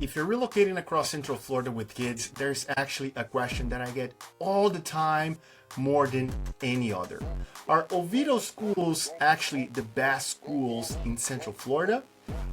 if you're relocating across Central Florida with kids, there's actually a question that I get all the time, more than any other. Are Oviedo schools actually the best schools in Central Florida?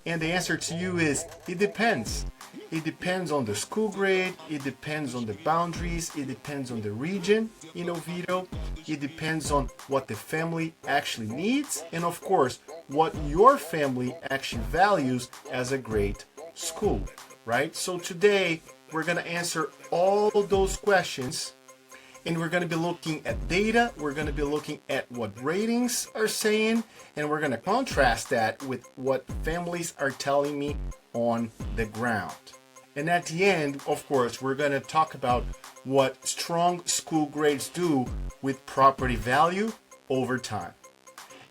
And the answer to you is, it depends. It depends on the school grade, it depends on the boundaries, it depends on the region in Oviedo, it depends on what the family actually needs, and of course, what your family actually values as a great school, right? So today, we're gonna answer all of those questions, and we're going to be looking at data, we're going to be looking at what ratings are saying, and we're going to contrast that with what families are telling me on the ground. And at the end, of course, we're going to talk about what strong school grades do with property value over time.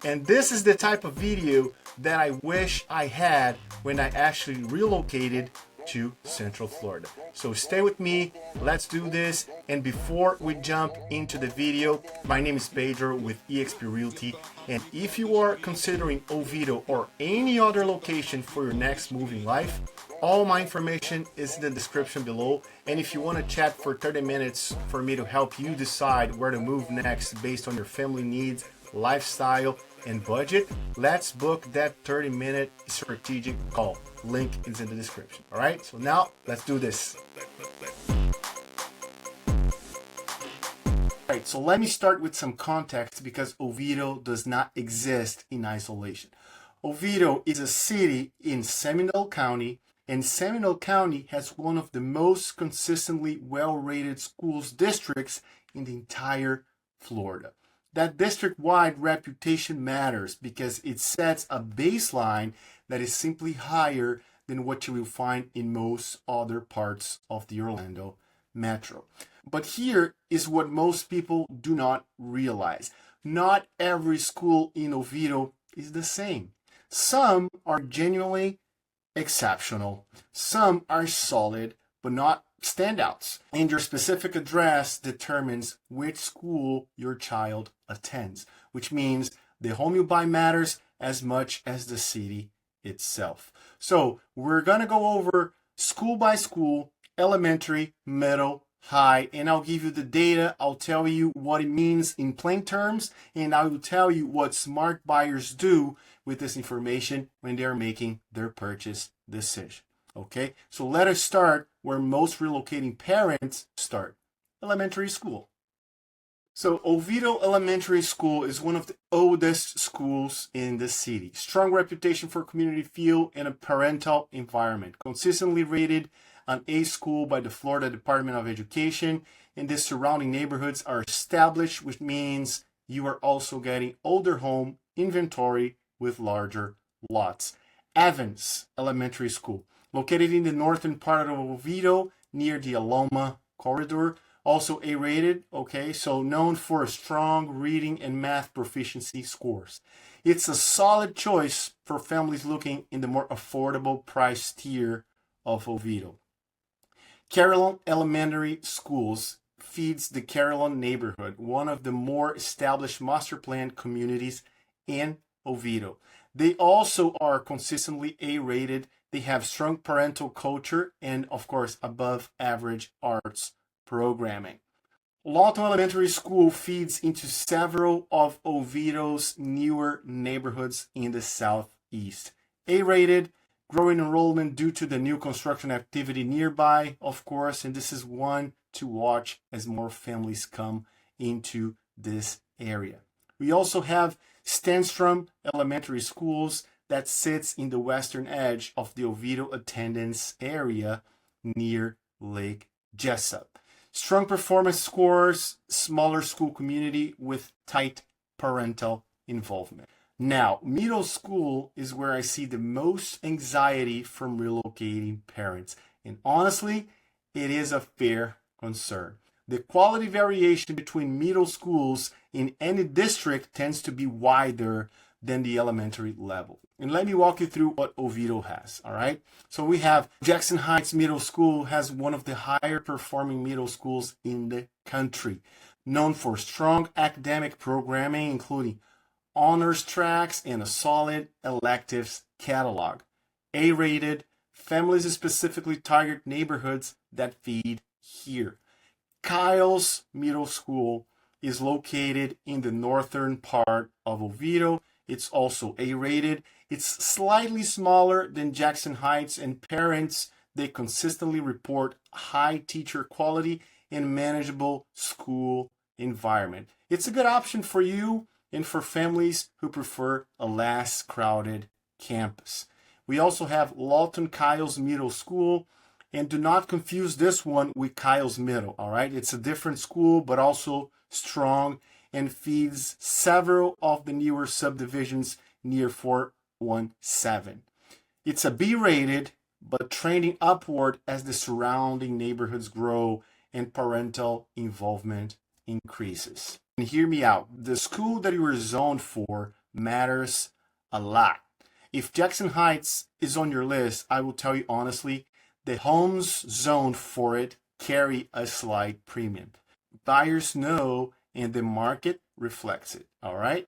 And this is the type of video that I wish I had when I actually relocated to Central Florida. So stay with me, let's do this. And before we jump into the video, my name is Pedro with eXp Realty, and if you are considering Oviedo or any other location for your next move in life, all my information is in the description below. And if you want to chat for 30 minutes for me to help you decide where to move next based on your family needs, lifestyle, and budget, let's book that 30-minute strategic call. Link is in the description. All right, so now let's do this. All right, so let me start with some context because Oviedo does not exist in isolation. Oviedo is a city in Seminole County, and Seminole County has one of the most consistently well-rated schools districts in the entire Florida. That district-wide reputation matters because it sets a baseline that is simply higher than what you will find in most other parts of the Orlando metro. But here is what most people do not realize. Not every school in Oviedo is the same. Some are genuinely exceptional. Some are solid, but not standouts. And your specific address determines which school your child attends, which means the home you buy matters as much as the city itself. So we're going to go over school by school, elementary, middle, high, and I'll give you the data. I'll tell you what it means in plain terms, and I will tell you what smart buyers do with this information when they're making their purchase decision. Okay, so let us start where most relocating parents start, elementary school. So Oviedo Elementary School is one of the oldest schools in the city. Strong reputation for community feel and a parental environment. Consistently rated an A school by the Florida Department of Education, and the surrounding neighborhoods are established, which means you are also getting older home inventory with larger lots. Evans Elementary School, located in the northern part of Oviedo near the Aloma corridor, also A-rated, okay, so known for strong reading and math proficiency scores. It's a solid choice for families looking in the more affordable price tier of Oviedo. Carillon Elementary Schools feeds the Carillon neighborhood, one of the more established master plan communities in Oviedo. They also are consistently A-rated. They have strong parental culture and, of course, above average arts programming. Lawton Elementary School feeds into several of Oviedo's newer neighborhoods in the southeast. A-rated, growing enrollment due to the new construction activity nearby, of course, and this is one to watch as more families come into this area. We also have Stenstrom Elementary Schools that sits in the western edge of the Oviedo attendance area near Lake Jessup. Strong performance scores, smaller school community with tight parental involvement. Now, middle school is where I see the most anxiety from relocating parents. And honestly, it is a fair concern. The quality variation between middle schools in any district tends to be wider than the elementary level. And let me walk you through what Oviedo has, all right? So we have Jackson Heights Middle School has one of the higher performing middle schools in the country, known for strong academic programming, including honors tracks and a solid electives catalog. A-rated, Families specifically target neighborhoods that feed here. Kyle's Middle School is located in the northern part of Oviedo. It's also A-rated. It's slightly smaller than Jackson Heights, and parents, they consistently report high teacher quality and manageable school environment. It's a good option for you and for families who prefer a less crowded campus. We also have Lawton Kyle's Middle School, and do not confuse this one with Kyle's Middle, all right? It's a different school, but also strong and feeds several of the newer subdivisions near 417. It's a B-rated, but trending upward as the surrounding neighborhoods grow and parental involvement increases. And hear me out, the school that you are zoned for matters a lot. If Jackson Heights is on your list, I will tell you honestly, the homes zoned for it carry a slight premium. Buyers know and the market reflects it, all right?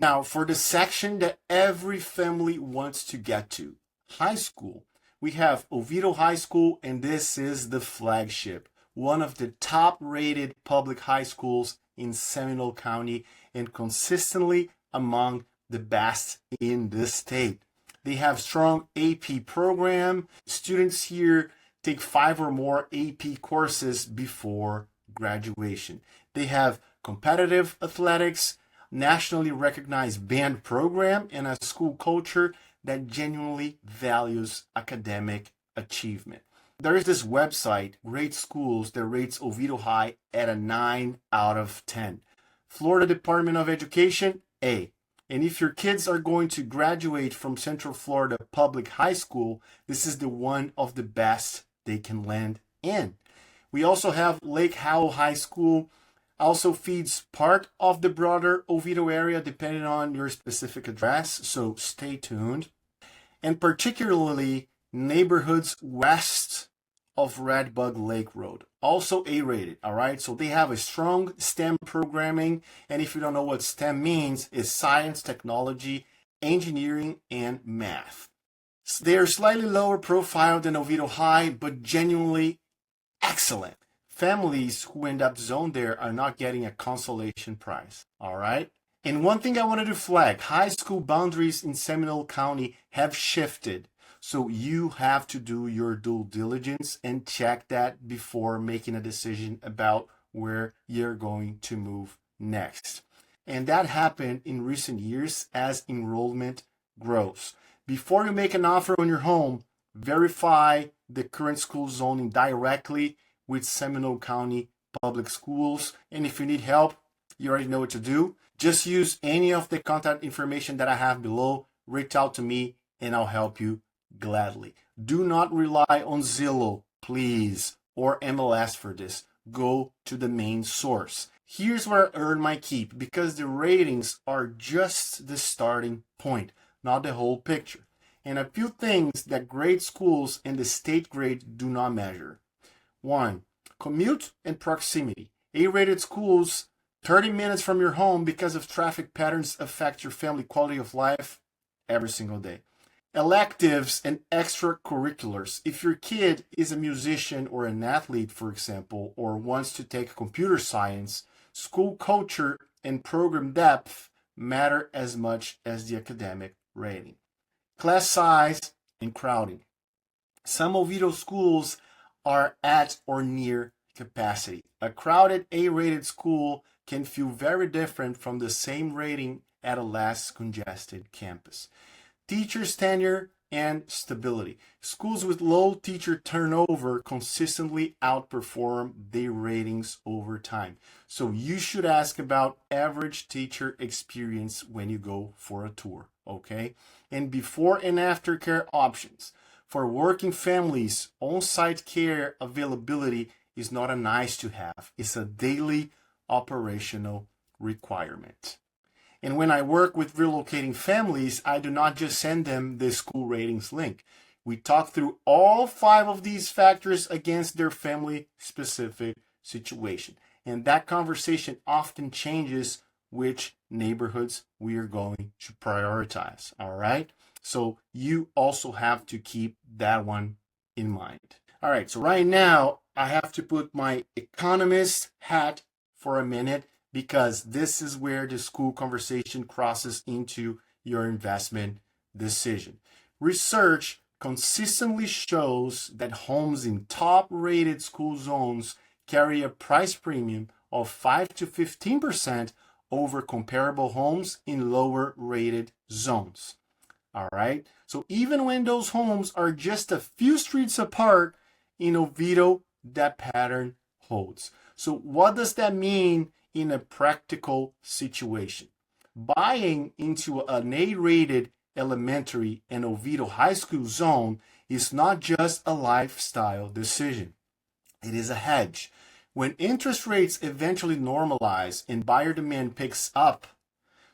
Now, for the section that every family wants to get to, high school, we have Oviedo High School, and this is the flagship, one of the top-rated public high schools in Seminole County and consistently among the best in the state. They have strong AP program. Students here take 5 or more AP courses before graduation. They have competitive athletics, nationally recognized band program, and a school culture that genuinely values academic achievement. There is this website, GreatSchools, that rates Oviedo High at a 9 out of 10. Florida Department of Education, A. And if your kids are going to graduate from Central Florida Public High School, this is the one of the best they can land in. We also have Lake Howell High School, also feeds part of the broader Oviedo area depending on your specific address, so stay tuned. And particularly neighborhoods west of Redbug Lake Road, also A-rated, all right? So they have a strong STEM programming, and if you don't know what STEM means, it's science, technology, engineering, and math. So they are slightly lower profile than Oviedo High, but genuinely excellent. Families who end up zoned there are not getting a consolation prize, all right? And one thing I wanted to flag, high school boundaries in Seminole County have shifted. So you have to do your due diligence and check that before making a decision about where you're going to move next. And that happened in recent years as enrollment grows. Before you make an offer on your home, verify the current school zoning directly with Seminole County Public Schools. And if you need help, you already know what to do. Just use any of the contact information that I have below. Reach out to me and I'll help you gladly. Do not rely on Zillow, please, or MLS for this. Go to the main source. Here's where I earn my keep because the ratings are just the starting point, not the whole picture. And a few things that GreatSchools and the state grade do not measure. 1. Commute and proximity. A-rated schools 30 minutes from your home because of traffic patterns affect your family quality of life every single day. Electives and extracurriculars. If your kid is a musician or an athlete, for example, or wants to take computer science, school culture and program depth matter as much as the academic rating. Class size and crowding. Some Oviedo schools are at or near capacity. A crowded A-rated school can feel very different from the same rating at a less congested campus. Teachers' tenure and stability. Schools with low teacher turnover consistently outperform their ratings over time. So you should ask about average teacher experience when you go for a tour, okay? And before and after care options. For working families, on-site care availability is not a nice to have. It's a daily operational requirement. And when I work with relocating families, I do not just send them the school ratings link. We talk through all 5 of these factors against their family-specific situation. And that conversation often changes which neighborhoods we are going to prioritize, all right? So you also have to keep that one in mind. All right, so right now I have to put my economist hat for a minute because this is where the school conversation crosses into your investment decision. Research consistently shows that homes in top rated school zones carry a price premium of 5 to 15% over comparable homes in lower rated zones. All right. So even when those homes are just a few streets apart in Oviedo, that pattern holds. So what does that mean in a practical situation? Buying into an A-rated elementary and Oviedo high school zone is not just a lifestyle decision. It is a hedge. When interest rates eventually normalize and buyer demand picks up,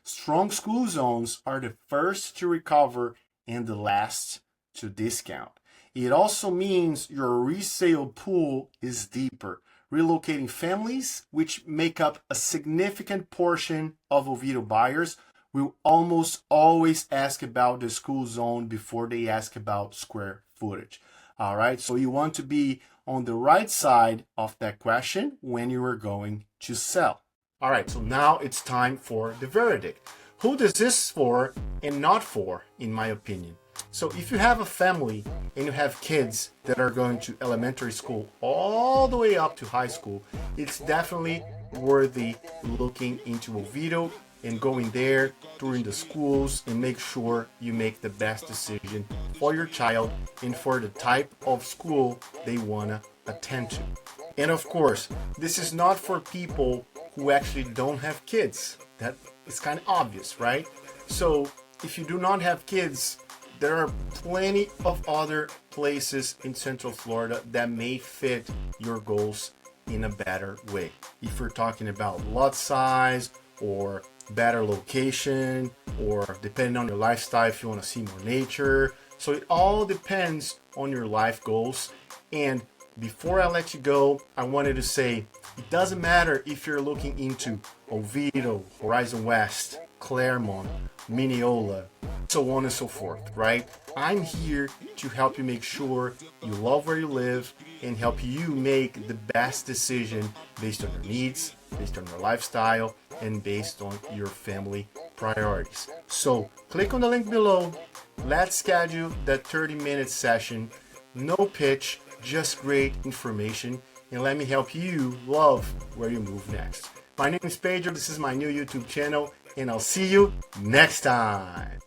strong school zones are the first to recover and the last to discount. It also means your resale pool is deeper. Relocating families, which make up a significant portion of Oviedo buyers, will almost always ask about the school zone before they ask about square footage. All right, so you want to be on the right side of that question when you are going to sell. All right, so now it's time for the verdict. Who does this for and not for, in my opinion? So if you have a family and you have kids that are going to elementary school all the way up to high school, it's definitely worthy looking into Oviedo and going there during the schools and make sure you make the best decision for your child and for the type of school they want to attend to. And of course, this is not for people who actually don't have kids. That is kind of obvious, right? So if you do not have kids, there are plenty of other places in Central Florida that may fit your goals in a better way. If you're talking about lot size or better location, or depending on your lifestyle, if you want to see more nature. So it all depends on your life goals. And before I let you go, I wanted to say, it doesn't matter if you're looking into Oviedo, Horizon West, Claremont, Mineola, so on and so forth, right? I'm here to help you make sure you love where you live and help you make the best decision based on your needs, based on your lifestyle, and based on your family priorities. So click on the link below. Let's schedule that 30-minute session. No pitch, just great information. And let me help you love where you move next. My name is Pedro. This is my new YouTube channel, and I'll see you next time.